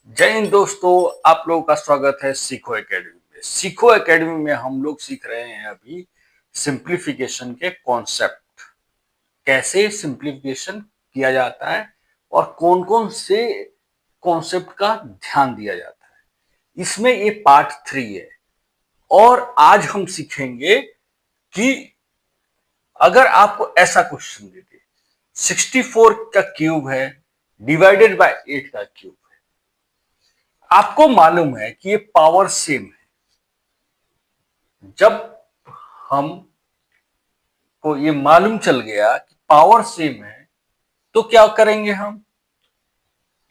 जय हिंद दोस्तों। आप लोगों का स्वागत है सीखो एकेडमी में। सीखो एकेडमी में हम लोग सीख रहे हैं अभी सिंप्लीफिकेशन के कॉन्सेप्ट, कैसे सिंप्लीफिकेशन किया जाता है और कौन कौन से कॉन्सेप्ट का ध्यान दिया जाता है। इसमें ये पार्ट 3 है और आज हम सीखेंगे कि अगर आपको ऐसा क्वेश्चन दे दे 64 का क्यूब है डिवाइडेड बाय 8 का क्यूब, आपको मालूम है कि ये पावर सेम है। जब हम को ये मालूम चल गया कि पावर सेम है तो क्या करेंगे, हम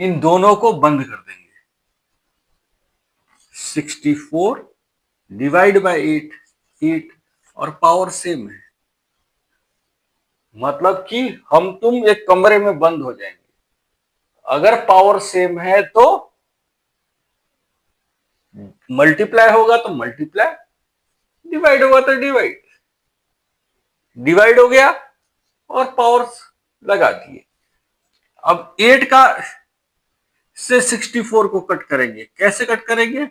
इन दोनों को बंद कर देंगे। 64 डिवाइड बाय 8, 8 और पावर सेम है, मतलब कि हम तुम एक कमरे में बंद हो जाएंगे। अगर पावर सेम है तो मल्टीप्लाई होगा तो मल्टीप्लाई, डिवाइड होगा तो डिवाइड। डिवाइड हो गया और पावर लगा दिए। अब 8 का से 64 को कट करेंगे। कैसे कट करेंगे?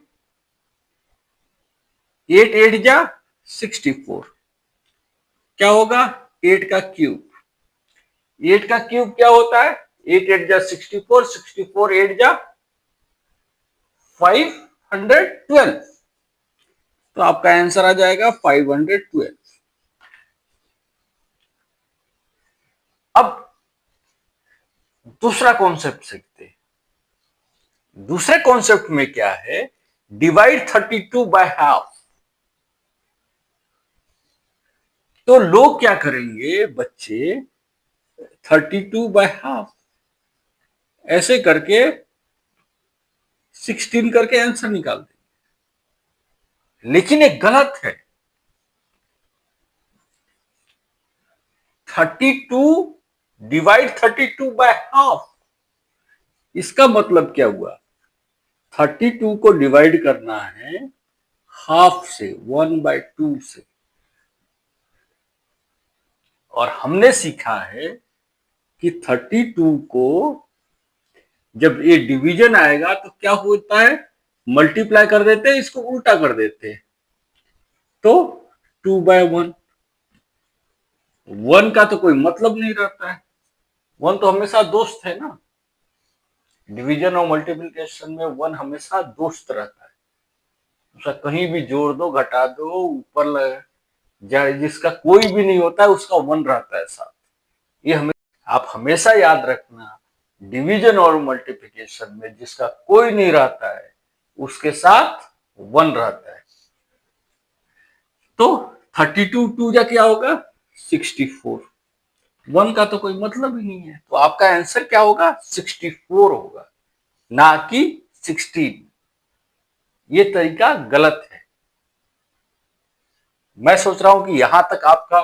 8 8 जा 64, क्या होगा? 8 का क्यूब। 8 का क्यूब क्या होता है? 8 8 जा 64, 64 8 जा 512। तो आपका आंसर आ जाएगा 512। अब दूसरा कॉन्सेप्ट सीखते हैं। दूसरे कॉन्सेप्ट में क्या है? Divide 32 by half. तो लोग क्या करेंगे बच्चे, 32 बाय हाफ ऐसे करके 16 करके आंसर निकाल देंगे, लेकिन ये गलत है। 32 डिवाइड 32 बाय हाफ, इसका मतलब क्या हुआ? 32 को डिवाइड करना है हाफ से, 1/2 से। और हमने सीखा है कि 32 को जब ये डिवीजन आएगा तो क्या होता है? मल्टीप्लाई कर देते हैं, इसको उल्टा कर देते हैं, तो 2/1। 1 का तो कोई मतलब नहीं रहता है, 1 तो हमेशा दोस्त है ना। डिवीजन और मल्टीप्लिकेशन में 1 हमेशा दोस्त रहता है। उसका कहीं भी जोड़ दो, घटा दो, ऊपर जाए, जिसका कोई भी नहीं होता है उसका 1 रहता है साथ। ये हमें आप हमेशा याद रखना, डिवीजन और मल्टीप्लिकेशन में जिसका कोई नहीं रहता है उसके साथ 1 रहता है। तो 32 2 जा क्या होगा? 64। 1 का तो कोई मतलब ही नहीं है, तो आपका आंसर क्या होगा? 64 होगा, ना कि 16। ये तरीका गलत है। मैं सोच रहा हूं कि यहां तक आपका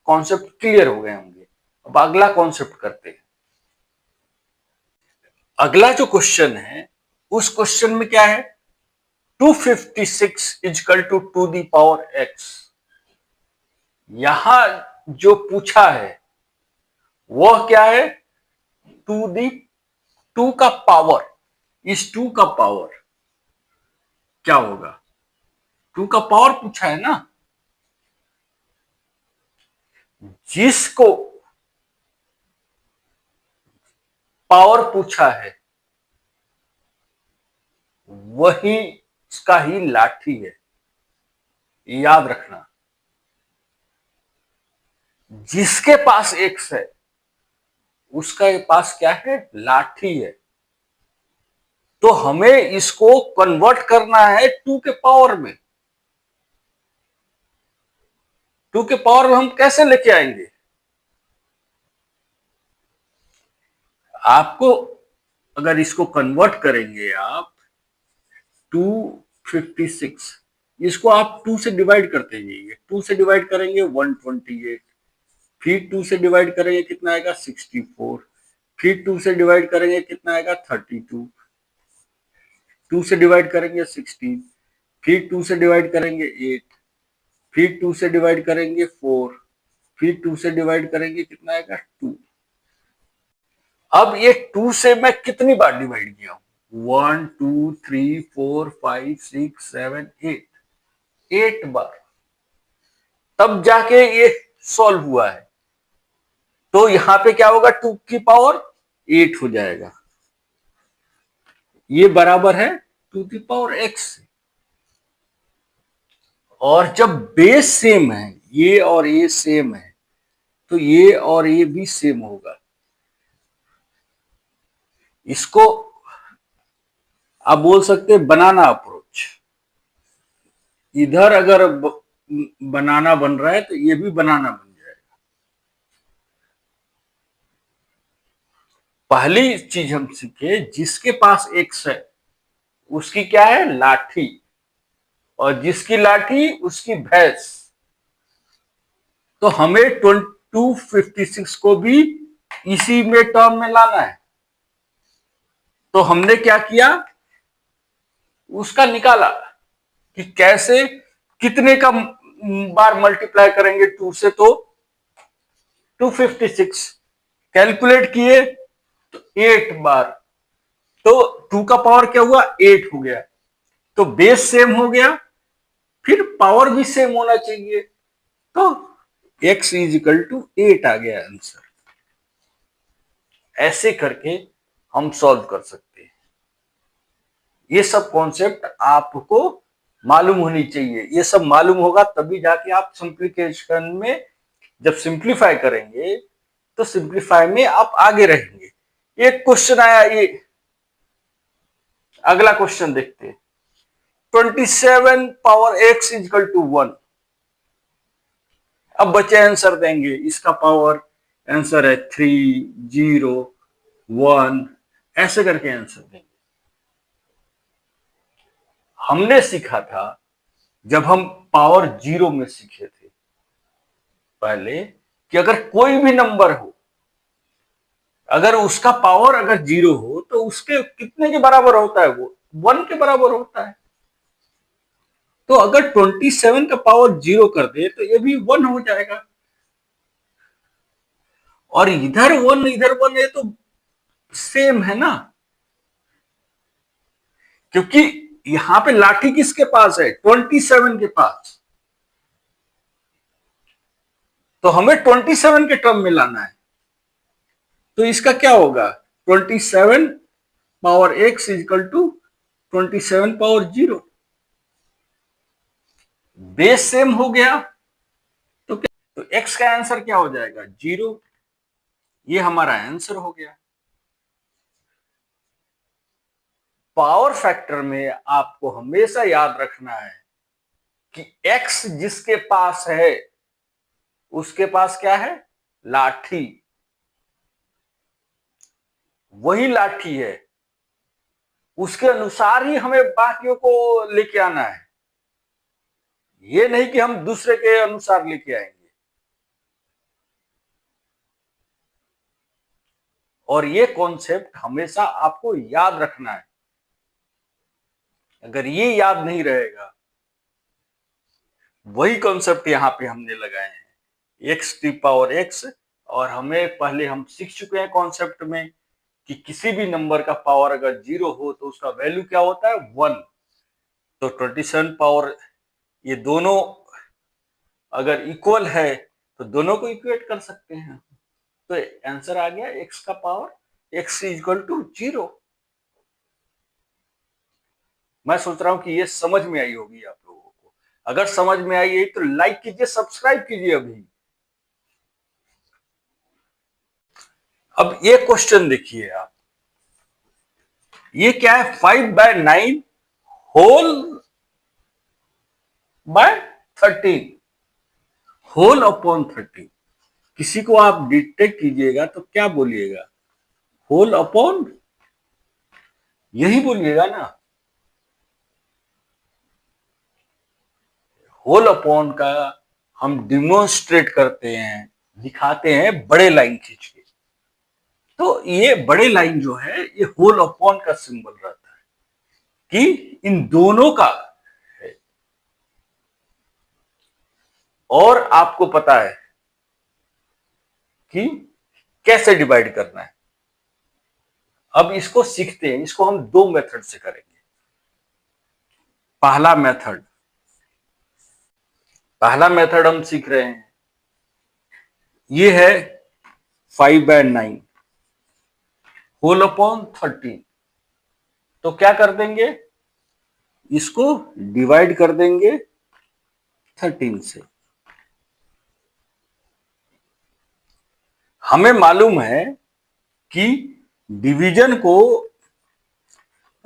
कॉन्सेप्ट क्लियर हो गए होंगे। अब अगला कॉन्सेप्ट करते हैं। अगला जो क्वेश्चन है उस क्वेश्चन में क्या है? 256 equal to 2 the power x। यहां जो पूछा है वह क्या है? 2 का पावर। इस 2 का पावर क्या होगा? 2 का पावर पूछा है ना। जिसको पावर पूछा है वही इसका ही लाठी है, याद रखना। जिसके पास एक्स है उसका पास क्या है? लाठी है। तो हमें इसको कन्वर्ट करना है 2 के पावर में। 2 के पावर में हम कैसे लेके आएंगे? आपको अगर इसको कन्वर्ट करेंगे आप 256, इसको आप 2 से डिवाइड करते जाइए। 2 से डिवाइड करेंगे 128, फिर 2 से डिवाइड करेंगे कितना आएगा? 64, फिर 2 से डिवाइड करेंगे कितना आएगा? 32, 2 से डिवाइड करेंगे 16, फिर 2 से डिवाइड करेंगे 8, फिर 2 से डिवाइड करेंगे 4, फिर 2 से डिवाइड करेंगे कितना आएगा? 2। अब ये 2 से मैं कितनी बार डिवाइड किया हूं? 1 2 3 4 5 6 7 8, 8 बार, तब जाके ये सॉल्व हुआ है। तो यहां पे क्या होगा, 2 की पावर 8 हो जाएगा, ये बराबर है 2 की पावर x। और जब बेस सेम है, ये और ये सेम है, तो ये और ये भी सेम होगा। इसको आप बोल सकते हैं बनाना अप्रोच। इधर अगर बनाना बन रहा है तो ये भी बनाना बन जाएगा। पहली चीज हम सीखे, जिसके पास एक्स है उसकी क्या है, लाठी, और जिसकी लाठी उसकी भैंस। तो हमें 256 को भी इसी में टर्म में लाना है। तो हमने क्या किया, उसका निकाला कि कैसे, कितने का बार मल्टीप्लाई करेंगे 2 से, तो 256 कैलकुलेट किए तो 8 बार, तो 2 का पावर क्या हुआ, 8 हो गया। तो बेस सेम हो गया, फिर पावर भी सेम होना चाहिए, तो x इज इक्वल टू 8 आ गया आंसर। ऐसे करके हम सॉल्व कर सकते हैं। ये सब कॉन्सेप्ट आपको मालूम होनी चाहिए। ये सब मालूम होगा तभी जाके आप सिंप्लीफिकेशन में जब सिंप्लीफाई करेंगे तो सिंप्लीफाई में आप आगे रहेंगे। एक क्वेश्चन आया, ये अगला क्वेश्चन देखते हैं। 27 पावर x इजकल टू 1। अब बच्चे आंसर देंगे, इसका पावर आंसर है 3 0 1, ऐसे करके आंसर देंगे। हमने सीखा था जब हम पावर जीरो में सीखे थे पहले, कि अगर कोई भी नंबर हो, अगर उसका पावर अगर जीरो हो तो उसके कितने के बराबर होता है, वो 1 के बराबर होता है। तो अगर 27 का पावर जीरो कर दे तो ये भी 1 हो जाएगा। और इधर 1 इधर 1 है तो सेम है ना, क्योंकि यहां पे लाठी किसके पास है, 27 के पास। तो हमें 27 के टर्म में लाना है। तो इसका क्या होगा, 27 power x equal to 27 power zero. Base same हो गया तो क्या, तो x का आंसर क्या हो जाएगा, जीरो। ये हमारा आंसर हो गया। पावर फैक्टर में आपको हमेशा याद रखना है कि x जिसके पास है उसके पास क्या है, लाठी, वही लाठी है, उसके अनुसार ही हमें बाकियों को लेके आना है। ये नहीं कि हम दूसरे के अनुसार लेके आएंगे। और ये कॉन्सेप्ट हमेशा आपको याद रखना है। अगर ये याद नहीं रहेगा, वही कॉन्सेप्ट यहां पे हमने लगाए हैं, एक्स की पावर एक्स। और हमें पहले हम सीख चुके हैं कॉन्सेप्ट में कि किसी भी नंबर का पावर अगर जीरो हो तो उसका वैल्यू क्या होता है, 1। तो 27 पावर, ये दोनों अगर इक्वल है तो दोनों को इक्वेट कर सकते हैं। तो आंसर आ गया x का पावर x इक्वल टू 0। मैं सोच रहा हूं कि ये समझ में आई होगी आप लोगों को। अगर समझ में आई है तो लाइक कीजिए, सब्सक्राइब कीजिए अभी। अब ये क्वेश्चन देखिए आप, ये क्या है, 5/9 होल बाय 13, होल अपॉन 13। किसी को आप डिटेक्ट कीजिएगा तो क्या बोलिएगा, होल अपॉन, यही बोलिएगा ना। होल अपॉन का हम डिमोन्स्ट्रेट करते हैं, दिखाते हैं बड़े लाइन खींच के। तो ये बड़े लाइन जो है ये होल अपॉन का सिंबल रहता है कि इन दोनों का है। और आपको पता है कि कैसे डिवाइड करना है। अब इसको सीखते हैं, इसको हम दो मेथड से करेंगे। पहला मेथड हम सीख रहे हैं, ये है 5/9 होल अपॉन 13। तो क्या कर देंगे, इसको डिवाइड कर देंगे 13 से। हमें मालूम है कि डिवीजन को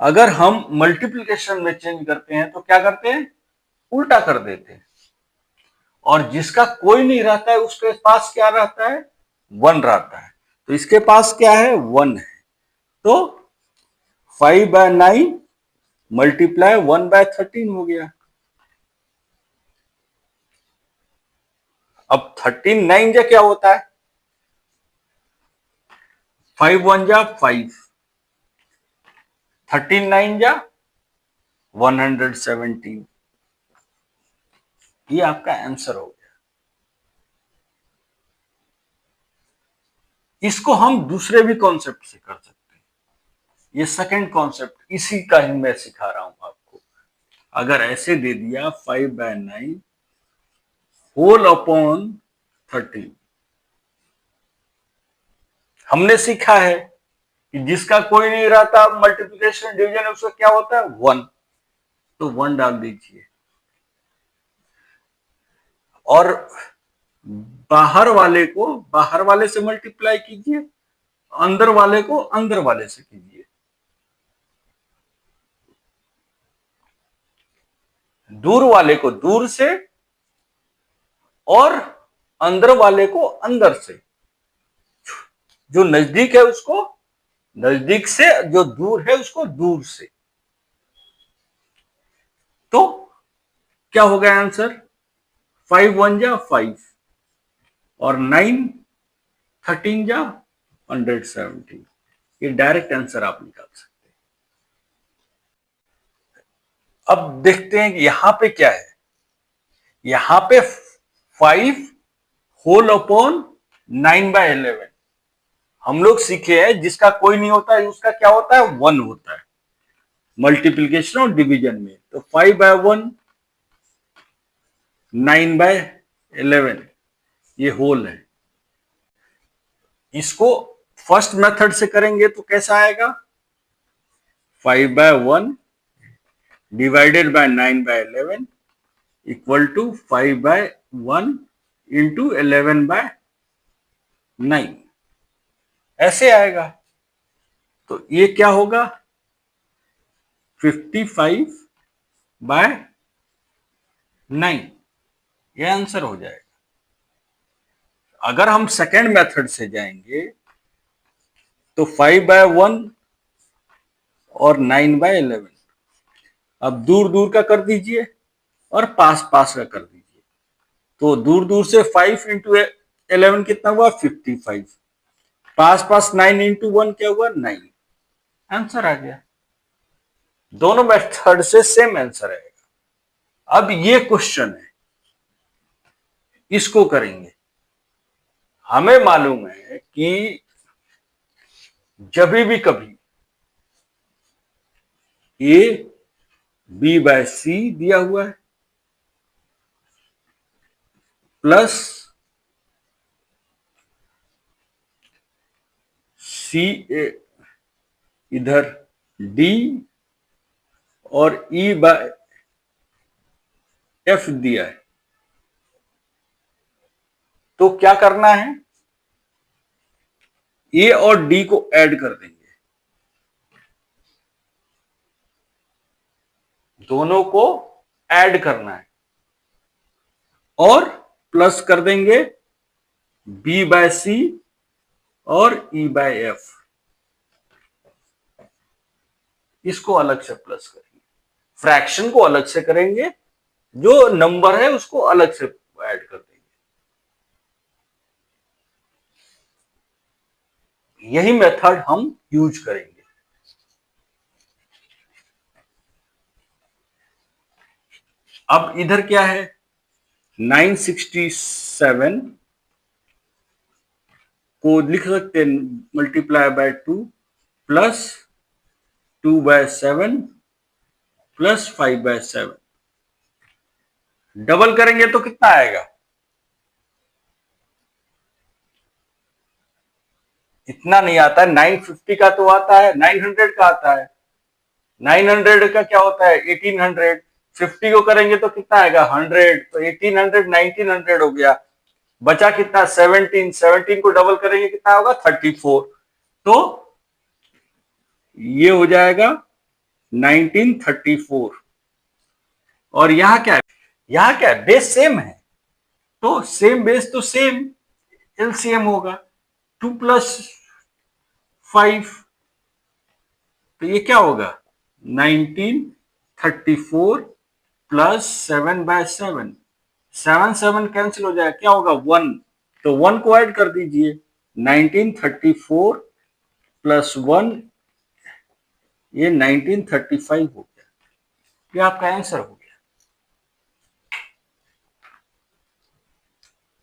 अगर हम मल्टीप्लिकेशन में चेंज करते हैं तो क्या करते हैं, उल्टा कर देते हैं। और जिसका कोई नहीं रहता है उसके पास क्या रहता है, 1 रहता है। तो इसके पास क्या है, 1 है। तो 5/9 मल्टीप्लाई 1/13 हो गया। अब 13 9 जा क्या होता है, 5 1 जा 5, 13 9 जा 117। ये आपका आंसर हो गया। इसको हम दूसरे भी कॉन्सेप्ट से कर सकते हैं। ये सेकंड कॉन्सेप्ट, इसी का ही मैं सिखा रहा हूं आपको। अगर ऐसे दे दिया 5/9 होल अपॉन 13, हमने सीखा है कि जिसका कोई नहीं रहता मल्टीप्लिकेशन डिवीजन उसका क्या होता है, 1। तो 1 डाल दीजिए और बाहर वाले से मल्टीप्लाई कीजिए, अंदर वाले को अंदर वाले से कीजिए। दूर वाले को दूर से और अंदर वाले को अंदर से। जो नजदीक है उसको नजदीक से, जो दूर है उसको दूर से। तो क्या हो गया आंसर, 5 1 जा 5 और 9 13 जा 117। ये डायरेक्ट आंसर आप निकाल सकते हैं। अब देखते हैं कि यहां पे क्या है, यहां पे 5 होल अपॉन 9/11। हम लोग सीखे हैं जिसका कोई नहीं होता है उसका क्या होता है, 1 होता है मल्टीप्लिकेशन और डिवीजन में। तो 5/1 9/11 ये होल है। इसको फर्स्ट मेथड से करेंगे तो कैसा आएगा, 5/1 divided by 9/11 equal to 5/1 into 11/9, ऐसे आएगा। तो ये क्या होगा, 55/9, ये आंसर हो जाएगा। अगर हम सेकेंड मेथड से जाएंगे तो 5/1 और 9/11, अब दूर दूर का कर दीजिए और पास पास का कर दीजिए। तो दूर दूर से 5 इंटू 11 कितना हुआ, 55। पास पास 9 इंटू 1 क्या हुआ, 9। आंसर आ गया। दोनों मेथड से सेम आंसर आएगा। अब ये क्वेश्चन है, इसको करेंगे। हमें मालूम है कि जब भी कभी ए B/C दिया हुआ है प्लस C इधर D और E/F दिया है, तो क्या करना है, ए और डी को ऐड कर देंगे, दोनों को ऐड करना है और प्लस कर देंगे B/C और E/F। इसको अलग से प्लस करेंगे, फ्रैक्शन को अलग से करेंगे, जो नंबर है उसको अलग से ऐड कर देंगे। यही मेथड हम यूज करेंगे। अब इधर क्या है, 967 को लिख सकते हैं multiply by 2 plus 2/7 plus 5/7। Double करेंगे तो कितना आएगा? इतना नहीं आता है, 950 का तो आता है, 900 का आता है। 900 का क्या होता है? 1800। 50 को करेंगे तो कितना आएगा? 100। तो 1800 1900 हो गया। बचा कितना? 17। 17 को डबल करेंगे कितना होगा? 34। तो ये हो जाएगा 1934। और यहां क्या है? यहां क्या है? बेस सेम है, तो सेम बेस तो सेम एलसीएम होगा। 2 प्लस 5, तो ये क्या होगा? 1934 प्लस 7/7। 7 कैंसिल हो जाएगा, क्या होगा? 1। तो 1 को ऐड कर दीजिए। 1934 प्लस 1, ये 1935 हो गया। ये आपका आंसर हो गया।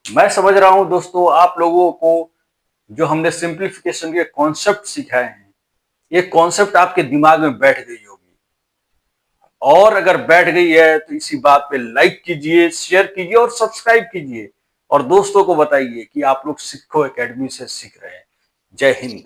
मैं समझ रहा हूं दोस्तों, आप लोगों को जो हमने सिंप्लीफिकेशन के कॉन्सेप्ट सिखाए हैं, ये कॉन्सेप्ट आपके दिमाग में बैठ गई होगी। और अगर बैठ गई है तो इसी बात पे लाइक कीजिए, शेयर कीजिए और सब्सक्राइब कीजिए, और दोस्तों को बताइए कि आप लोग सिक्खो एकेडमी से सीख रहे हैं। जय हिंद।